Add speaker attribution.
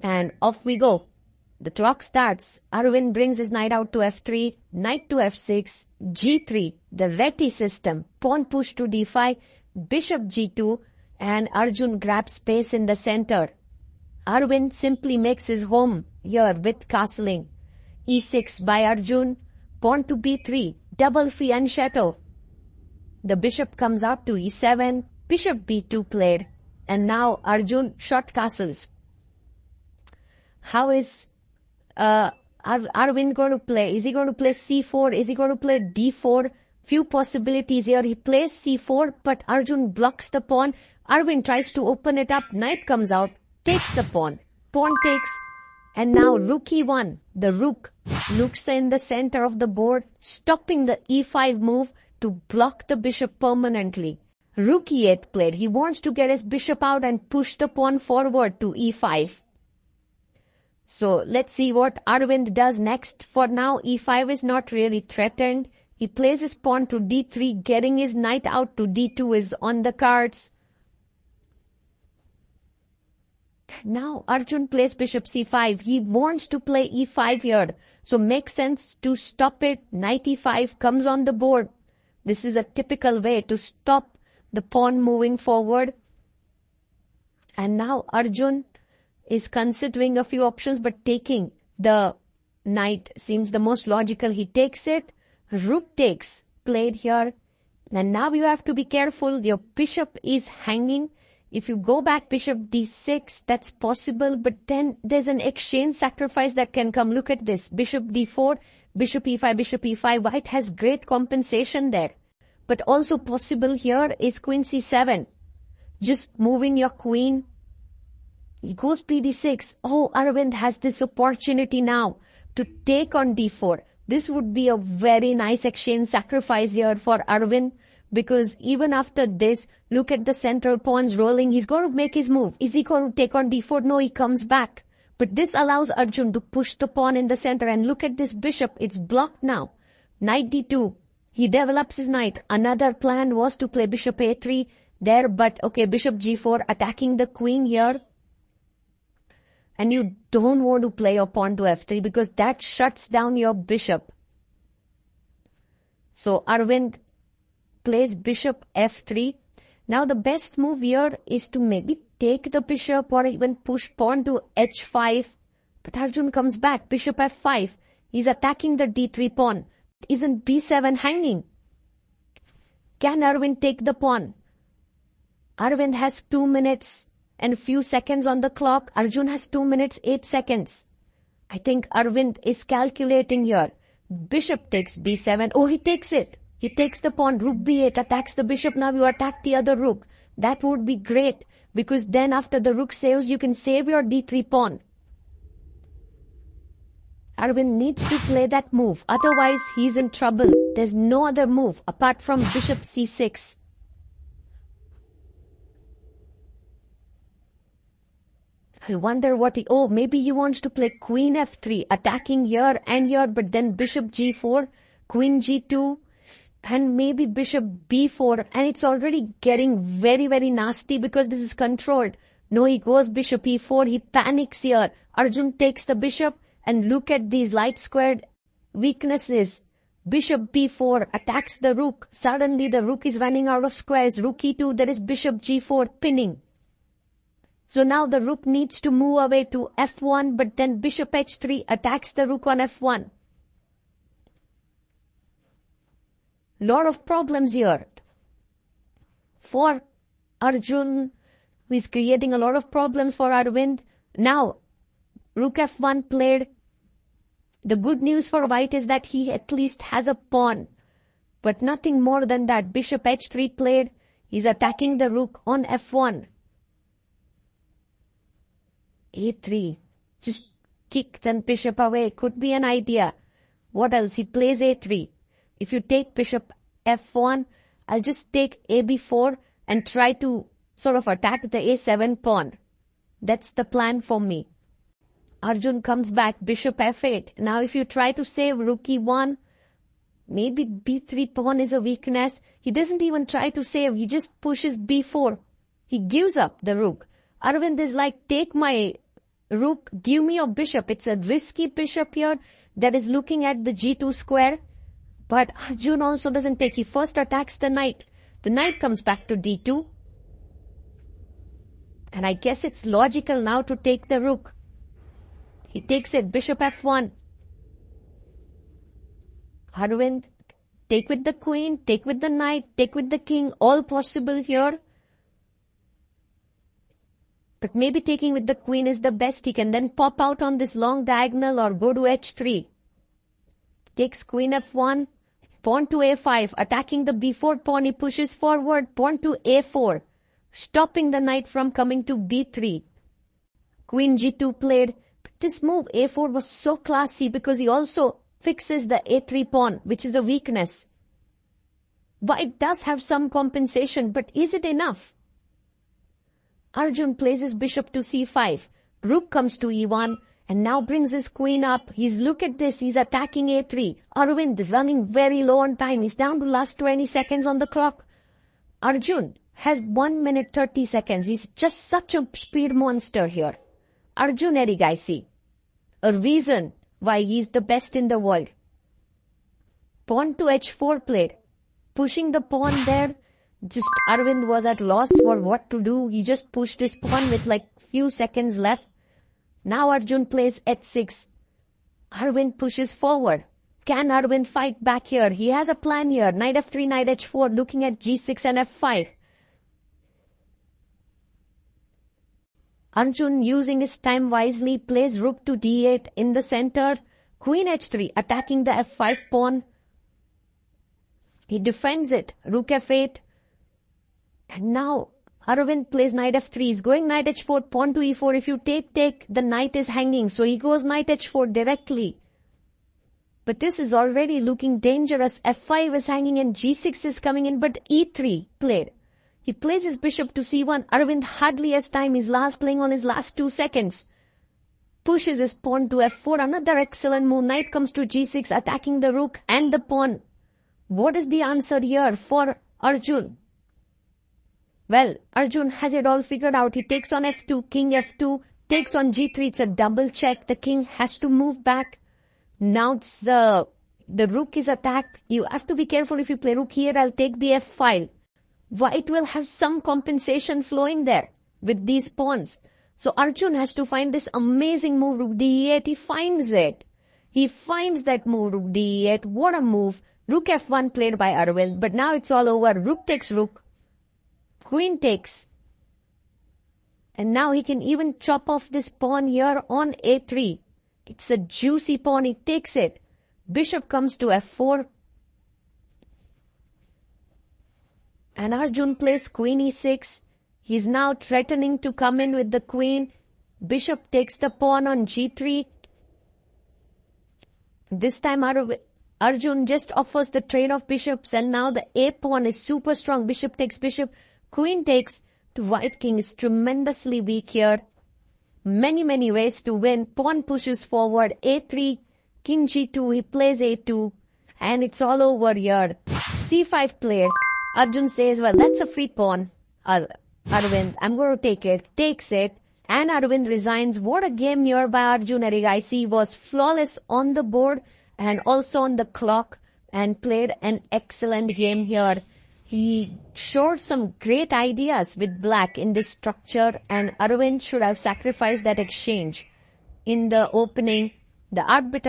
Speaker 1: And off we go. The clock starts. Arvind brings his knight out to f3, knight to f6, g3, the reti system, pawn push to d5, bishop g2, and Arjun grabs space in the center. Arvind simply makes his home here with castling. e6 by Arjun, pawn to b3, double fianchetto. The bishop comes out to e7, bishop b2 played, and now Arjun short castles. How is Arvind going to play? Is he going to play c4? Is he going to play d4? Few possibilities here. He plays c4, but Arjun blocks the pawn. Arvind tries to open it up. Knight comes out, takes the pawn. Pawn takes, and now rook e1. The rook looks in the center of the board, stopping the e5 move to block the bishop permanently. Rook e8 played. He wants to get his bishop out and push the pawn forward to e5. So let's see what Arvind does next. For now, e5 is not really threatened. He plays his pawn to d3, getting his knight out to d2 is on the cards. Now Arjun plays bishop c5. He wants to play e5 here. So makes sense to stop it. Knight e5 comes on the board. This is a typical way to stop the pawn moving forward. And now Arjun is considering a few options, but taking the knight seems the most logical. He takes it. Rook takes played here. And now you have to be careful. Your bishop is hanging. If you go back bishop d6, that's possible, but then there's an exchange sacrifice that can come. Look at this. Bishop d4, bishop e5, bishop e5. White has great compensation there. But also possible here is queen c7. Just moving your queen. He goes bd6. Oh, Arvind has this opportunity now to take on d4. This would be a very nice exchange sacrifice here for Arvind, because even after this, look at the central pawns rolling. He's going to make his move. Is he going to take on d4? No, he comes back. But this allows Arjun to push the pawn in the center. And look at this bishop. It's blocked now. Knight d2. He develops his knight. Another plan was to play bishop a3 there. But okay, bishop g4 attacking the queen here. And you don't want to play your pawn to f3 because that shuts down your bishop. So Arvind plays bishop f3. Now the best move here is to maybe take the bishop or even push pawn to h5. But Arjun comes back. Bishop f5. He's attacking the d3 pawn. Isn't b7 hanging? Can Arvind take the pawn? Arvind has 2 minutes and a few seconds on the clock. Arjun has 2 minutes, 8 seconds. I think Arvind is calculating here. Bishop takes b7. Oh, he takes it. He takes the pawn. Rook b8 attacks the bishop. Now you attack the other rook. That would be great, because then after the rook saves, you can save your d3 pawn. Arvind needs to play that move. Otherwise, he's in trouble. There's no other move apart from bishop c6. I wonder what maybe he wants to play queen f3, attacking here and here, but then bishop g4, queen g2, and maybe bishop b4, and it's already getting very, very nasty because this is controlled. No, he goes bishop e4, he panics here. Arjun takes the bishop, and look at these light squared weaknesses. Bishop b4 attacks the rook. Suddenly the rook is running out of squares. Rook e2, there is bishop g4 pinning. So now the rook needs to move away to f1, but then bishop h3 attacks the rook on f1. Lot of problems here for Arjun, who is creating a lot of problems for Arvind. Now, rook f1 played. The good news for white is that he at least has a pawn, but nothing more than that. Bishop h3 played. He's attacking the rook on f1. a3. Just kick the bishop away. Could be an idea. What else? He plays a3. If you take bishop f1, I'll just take a b4 and try to sort of attack the a7 pawn. That's the plan for me. Arjun comes back, bishop f8. Now if you try to save rook e1, maybe b3 pawn is a weakness. He doesn't even try to save. He just pushes b4. He gives up the rook. Arvind is like, take my Rook, give me your bishop. It's a risky bishop here that is looking at the g2 square. But Arjun also doesn't take. He first attacks the knight. The knight comes back to d2. And I guess it's logical now to take the rook. He takes it, bishop f1. Arvind, take with the queen, take with the knight, take with the king, all possible here. But maybe taking with the queen is the best. He can then pop out on this long diagonal or go to h3. Takes queen f1, pawn to a5, attacking the b4 pawn. He pushes forward, pawn to a4, stopping the knight from coming to b3. Queen g2 played. But this move a4 was so classy because he also fixes the a3 pawn, which is a weakness. White does have some compensation, but is it enough? Arjun plays his bishop to c5. Rook comes to e1 and now brings his queen up. Look at this, he's attacking a3. Arvind is running very low on time. He's down to last 20 seconds on the clock. Arjun has 1 minute 30 seconds. He's just such a speed monster here. Arjun Erigaisi, a reason why he's the best in the world. Pawn to h4 played. Pushing the pawn there. Just Arvind was at loss for what to do. He just pushed his pawn with like few seconds left. Now Arjun plays h6. Arvind pushes forward. Can Arvind fight back here? He has a plan here. Knight f3, knight h4, looking at g6 and f5. Arjun, using his time wisely, plays rook to d8 in the center. Queen h3, attacking the f5 pawn. He defends it. Rook f8. And now Arvind plays knight f3. He's going knight h4, pawn to e4. If you take, the knight is hanging. So he goes knight h4 directly. But this is already looking dangerous. f5 is hanging and g6 is coming in. But e3 played. He plays his bishop to c1. Arvind hardly has time. He's playing on his last 2 seconds. Pushes his pawn to f4. Another excellent move. Knight comes to g6, attacking the rook and the pawn. What is the answer here for Arjun? Well, Arjun has it all figured out. He takes on f2, king f2, takes on g3. It's a double check. The king has to move back. Now it's the rook is attacked. You have to be careful if you play rook here. I'll take the f-file. White will have some compensation flowing there with these pawns. So Arjun has to find this amazing move, rook d8. He finds it. He finds that move, rook d8. What a move. Rook f1 played by Arvind. But now it's all over. Rook takes rook. Queen takes. And now he can even chop off this pawn here on a3. It's a juicy pawn. He takes it. Bishop comes to f4. And Arjun plays queen e6. He's now threatening to come in with the queen. Bishop takes the pawn on g3. This time Arjun just offers the trade of bishops, and now the a pawn is super strong. Bishop takes bishop. Queen takes to white. King is tremendously weak here. Many ways to win. Pawn pushes forward. a3, king g2. He plays a2. And it's all over here. c5 played. Arjun says, well, that's a free pawn. Arvind, I'm going to take it. Takes it. And Arvind resigns. What a game here by Arjun Erigaisi. He was flawless on the board and also on the clock and played an excellent game here. He showed some great ideas with black in this structure, and Arvind should have sacrificed that exchange. In the opening, the arbiter